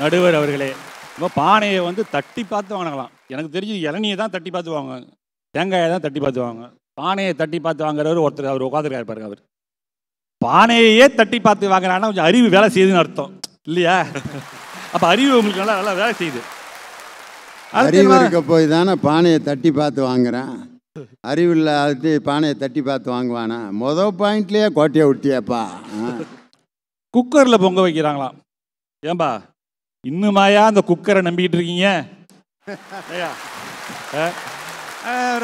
நடுவர் அவர்களே, இப்போ பானையை வந்து தட்டி பார்த்து வாங்கலாம். எனக்கு தெரிஞ்சு இளநியை தான் தட்டி பார்த்து வாங்குவாங்க, தேங்காயை தான் தட்டி பார்த்து வாங்க. பானையை தட்டி பார்த்து வாங்குறவர் ஒருத்தர், அவர் உட்காந்துருக்காரு பாருங்க. அவர் பானையே தட்டி பார்த்து வாங்குறாங்கன்னா கொஞ்சம் அறிவு வேலை செய்யுதுன்னு அர்த்தம் இல்லையா? அப்போ அறிவு உங்களுக்கு நல்லா நல்லா வேலை செய்யுது. அறிவு இருக்க போய் தானே பானையை தட்டி பார்த்து வாங்குறேன். அறிவில்லை அது பானையை தட்டி பார்த்து வாங்குவானா? மொதல் பாயிண்ட்லேயே கோட்டையை விட்டியாப்பா. குக்கரில் பொங்க வைக்கிறாங்களாம். ஏன்பா இன்னுமாயா அந்த குக்கரை நம்பிக்கிட்டு இருக்கீங்க?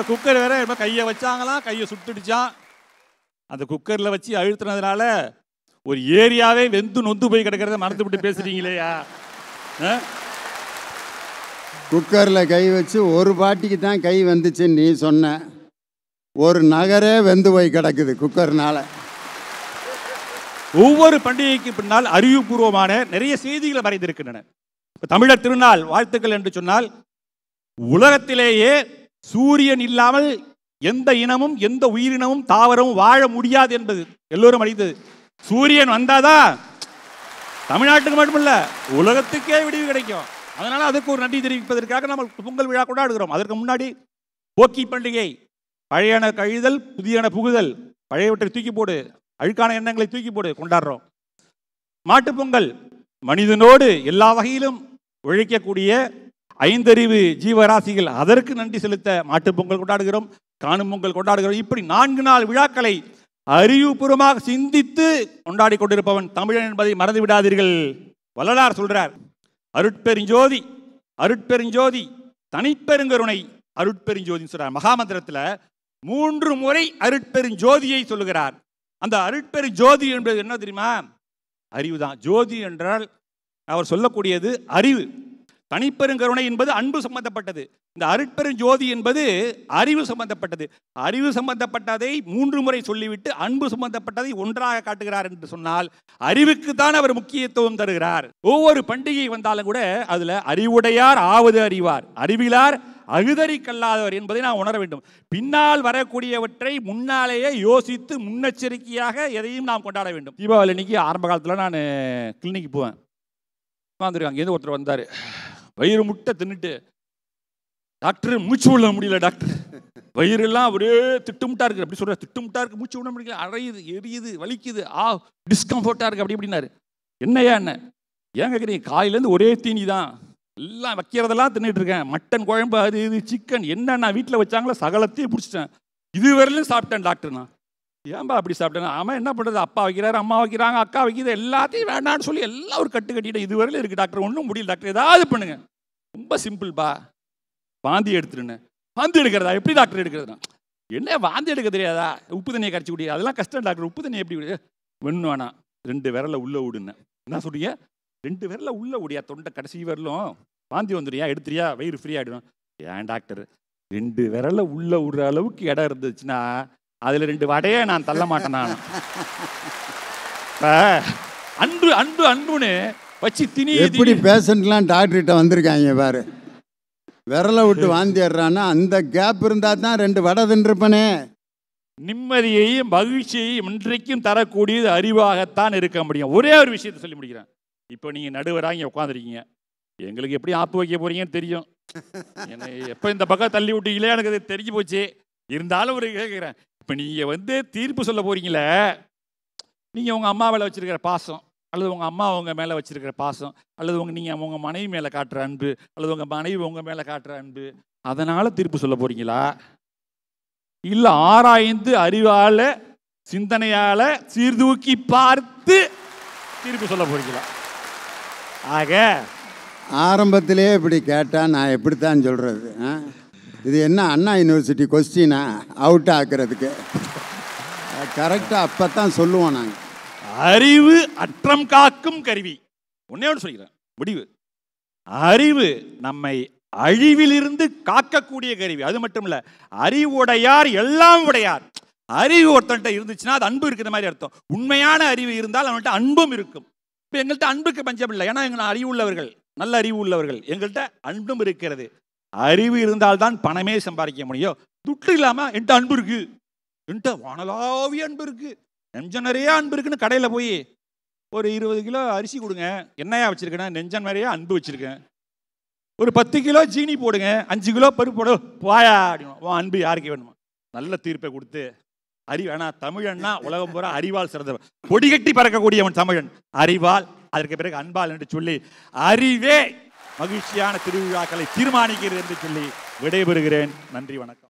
குக்கர் வேற இப்போ கையை வச்சாங்களாம், கையை சுட்டுடுச்சான். அந்த குக்கரில் வச்சு அழுத்துனதுனால ஒரு ஏரியாவே வெந்து நொந்து போய் கிடக்கிறத மறந்து விட்டு பேசுறீங்களேயா? குக்கரில் கை வச்சு ஒரு பாட்டிக்கு தான் கை வந்துச்சுன்னு நீ சொன்ன. ஒரு நகரே வெந்து போய் கிடக்குது குக்கர்னால. ஒவ்வொரு பண்டிகைக்கு பின்னால் அறிவுபூர்வமான நிறைய செய்திகளை மறைந்திருக்கின்றன. தமிழர் திருநாள் வாழ்த்துக்கள் என்று சொன்னால், உலகத்திலேயே சூரியன் இல்லாமல் எந்த இனமும் எந்த உயிரினமும் தாவரமும் வாழ முடியாது என்பது எல்லோரும் அறிந்தது. சூரியன் வந்தாதான் தமிழ்நாட்டுக்கு மட்டுமல்ல உலகத்துக்கே விடிவு கிடைக்கும். அதனால அதுக்கு ஒரு நன்றி தெரிவிப்பதற்காக நம்ம பொங்கல் விழா கொண்டாடுகிறோம். அதற்கு முன்னாடி போக்கி பண்டிகை, பழையன கழிதல் புதியன புகுதல், பழையவற்றை தூக்கி போடு, அழுக்கான எண்ணங்களை தூக்கி போடு கொண்டாடுறோம். மாட்டுப்பொங்கல், மனிதனோடு எல்லா வகையிலும் உழைக்கக்கூடிய ஐந்தறிவு ஜீவராசிகள், அதற்கு நன்றி செலுத்த மாட்டுப்பொங்கல் கொண்டாடுகிறோம், காணும் பொங்கல் கொண்டாடுகிறோம். இப்படி 4 நாள் விழாக்களை அறிவுபூர்வமாக சிந்தித்து கொண்டாடி கொண்டிருப்பவன் தமிழன் என்பதை மறந்து விடாதீர்கள். வள்ளலார் சொல்றார், அருட்பெருஞ்சோதி அருட்பெருஞ்சோதி தனிப்பெருங்கருணை அருட்பெருஞ்சோதின்னு சொல்றார். மகாமந்திரத்தில் 3 முறை அருட்பெருஞ்சோதியை சொல்லுகிறார். அந்த அருட்பெருஞ்சோதி என்பது என்ன தெரியுமா? அறிவு தான். ஜோதி என்றால் அவர் சொல்லக்கூடியது அறிவு. தனிப்பெருங்கருணை என்பது அன்பு சம்பந்தப்பட்டது. இந்த அருட்பெருஞ்சோதி என்பது அறிவு சம்பந்தப்பட்டது. அறிவு சம்பந்தப்பட்டதை 3 முறை சொல்லிவிட்டு அன்பு சம்பந்தப்பட்டதை ஒன்றாக காட்டுகிறார் என்று சொன்னால் அறிவுக்கு தான் அவர் முக்கியத்துவம் தருகிறார். ஒவ்வொரு பண்டிகை வந்தாலும் கூட அதுல அறிவுடையார் ஆவது அறிவார், அறிவிலார் அகுதறி கல்லாதவர் என்பதை நான் உணர வேண்டும். பின்னால் வரக்கூடியவற்றை முன்னாலேயே யோசித்து முன்னெச்சரிக்கையாக எதையும் நாம் கொண்டாட வேண்டும். தீபாவளி அன்னைக்கு ஆரம்ப காலத்தில் நான் கிளினிக்கு போவேன். உட்காந்துருக்காங்க, அங்கேருந்து ஒருத்தர் வந்தார், வயிறு முட்டை தின்னுட்டு, டாக்டர் மூச்சு விட முடியல டாக்டர், வயிறெல்லாம் ஒரே திட்டுமுட்டா இருக்கு. அப்படி சொல்ற, திட்டுமுட்டா இருக்கு, மூச்சு விட முடியல, அழையுது, எரியுது, வலிக்குது, டிஸ்கம்ஃபர்ட்டா இருக்கு. அப்படி அப்படின்னாரு. என்னையா என்ன ஏன் கேட்குறீங்க? காலையிலேருந்து ஒரே தீனி தான், எல்லாம் வைக்கிறதெல்லாம் தின்னுட்டு இருக்கேன், மட்டன் குழம்பு, அது இது சிக்கன், என்னென்ன வீட்டில் வச்சாங்களோ சகலத்தையும் பிடிச்சிட்டேன், இதுவரையிலும் சாப்பிட்டேன் டாக்டர்னா. ஏன்பா அப்படி சாப்பிட்டேன்? அவன் என்ன பண்ணுறது, அப்பா வைக்கிறாரு, அம்மா வைக்கிறாங்க, அக்கா வைக்கிறது, எல்லாத்தையும் வேண்டான்னு சொல்லி எல்லாம் ஒரு கட்டு கட்டிட்டு இதுவரையிலும் இருக்குது டாக்டர், ஒன்றும் முடியல டாக்டர், ஏதாவது பண்ணுங்க. ரொம்ப சிம்பிள்பா, வாந்தி எடுத்துருன்னு. வாந்தி எடுக்கிறதா? எப்படி டாக்டர் எடுக்கிறதுனா? என்ன வாந்தி எடுக்க தெரியாதா? உப்பு தண்ணியை கரைச்சி குடி, அதெல்லாம் கஷ்டம் டாக்டர். உப்பு தண்ணி எப்படி விடு? ஒன்று வேணா, 2 விரலை உள்ள விடுன்னு. என்ன சொல்றீங்க? 2 விரலை உள்ள விடியா, தொண்டை கடைசி வரலும் வாந்தி வந்துடுறியா, எடுத்துறியா, வயிறு ஃப்ரீ ஆகிடும். ஏன் டாக்டர், 2 விரலை உள்ள விடுற அளவுக்கு இடம் இருந்துச்சுன்னா அதில் 2 வடையே நான் தள்ள மாட்டேன். நான் அன்பு அன்பு அன்புன்னு வச்சு திணி. எப்படி பேஷண்ட்லாம் டாக்டர்கிட்ட வந்திருக்காங்க பாரு, விரலை விட்டு வாந்திடுறான்னா அந்த கேப் இருந்தால் தான் 2 வடை தின்றுப்பனே. நிம்மதியையும் மகிழ்ச்சியையும் இன்றைக்கும் தரக்கூடியது அறிவாகத்தான் இருக்க முடியும். ஒரே ஒரு விஷயத்தை சொல்லி முடிக்கிறேன். இப்போ நீங்கள் நடுவராக இங்கே உட்காந்துருக்கீங்க, எங்களுக்கு எப்படி ஆப்பு வைக்க போறீங்கன்னு தெரியும். என்னை எப்போ இந்த பக்கம் தள்ளி விட்டீங்களே எனக்கு அது தெரிஞ்சு போச்சு. இருந்தாலும் ஒரு கேட்குறேன், இப்போ நீங்கள் தீர்ப்பு சொல்ல போறீங்களே, நீங்கள் உங்கள் அம்மா மேலே வச்சிருக்கிற பாசம், அல்லது உங்கள் அம்மா உங்க மேலே வச்சிருக்கிற பாசம், அல்லது நீங்கள் உங்கள் மனைவி மேலே காட்டுற அன்பு, அல்லது உங்கள் மனைவி உங்கள் மேலே காட்டுற அன்பு, அதனால் தீர்ப்பு சொல்ல போறீங்களா? இல்லை ஆராய்ந்து அறிவால சிந்தனையால் சீர்தூக்கி பார்த்து தீர்ப்பு சொல்ல போறீங்களா? ஆக ஆரம்பத்திலே இப்படி கேட்டால் நான் எப்படித்தான் சொல்கிறது? இது என்ன அண்ணா யூனிவர்சிட்டி கொஸ்டினா அவுட் ஆக்குறதுக்கு? கரெக்டாக அப்போ தான் சொல்லுவோம் நாங்கள். அறிவு அற்றம் காக்கும் கருவி. ஒன்னே ஒன்று சொல்லிக்கிறேன், முடிவு. அறிவு நம்மை அழிவிலிருந்து காக்கக்கூடிய கருவி. அது மட்டும் இல்லை, அறிவுடையார் எல்லாம் உடையார். அறிவு ஒருத்தன்ட்ட இருந்துச்சுன்னா அது அன்பு இருக்கிற மாதிரி அர்த்தம். உண்மையான அறிவு இருந்தால் அவன்கிட்ட அன்பும் இருக்கும். இப்போ எங்கள்கிட்ட அன்புக்கு பஞ்சம் இல்லை, ஏன்னா எங்கள் அறிவு உள்ளவர்கள், நல்ல அறிவு உள்ளவர்கள். எங்கள்கிட்ட அன்பும் இருக்கிறது. அறிவு இருந்தால்தான் பணமே சம்பாதிக்க முடியும். துட்டு இல்லாமல் என்கிட்ட அன்பு இருக்கு, என்கிட்ட வானலாவிய அன்பு இருக்கு, நெஞ்சம் நிறைய அன்பு இருக்குன்னு கடையில் போய் ஒரு 20 கிலோ அரிசி கொடுங்க, என்னையா வச்சிருக்கேன்னா நெஞ்சம் நிறைய அன்பு வச்சிருக்கேன். ஒரு 10 கிலோ ஜீனி போடுங்க, 5 கிலோ பருப்பு போடு, போயா அப்படின்னு அன்பு யாருக்கு வேணுமா? நல்ல தீர்ப்பை கொடுத்து அறிவு. ஆனா தமிழன்னா உலகம் பூரா அறிவால் சிறந்தவன், கொடிகட்டி பறக்கக்கூடியவன் தமிழன். அறிவால், அதற்கு பிறகு அன்பால் என்று சொல்லி அறிவே மகிழ்ச்சியான திருவிழாக்களை தீர்மானிக்கிறது என்று சொல்லி விடைபெறுகிறேன். நன்றி, வணக்கம்.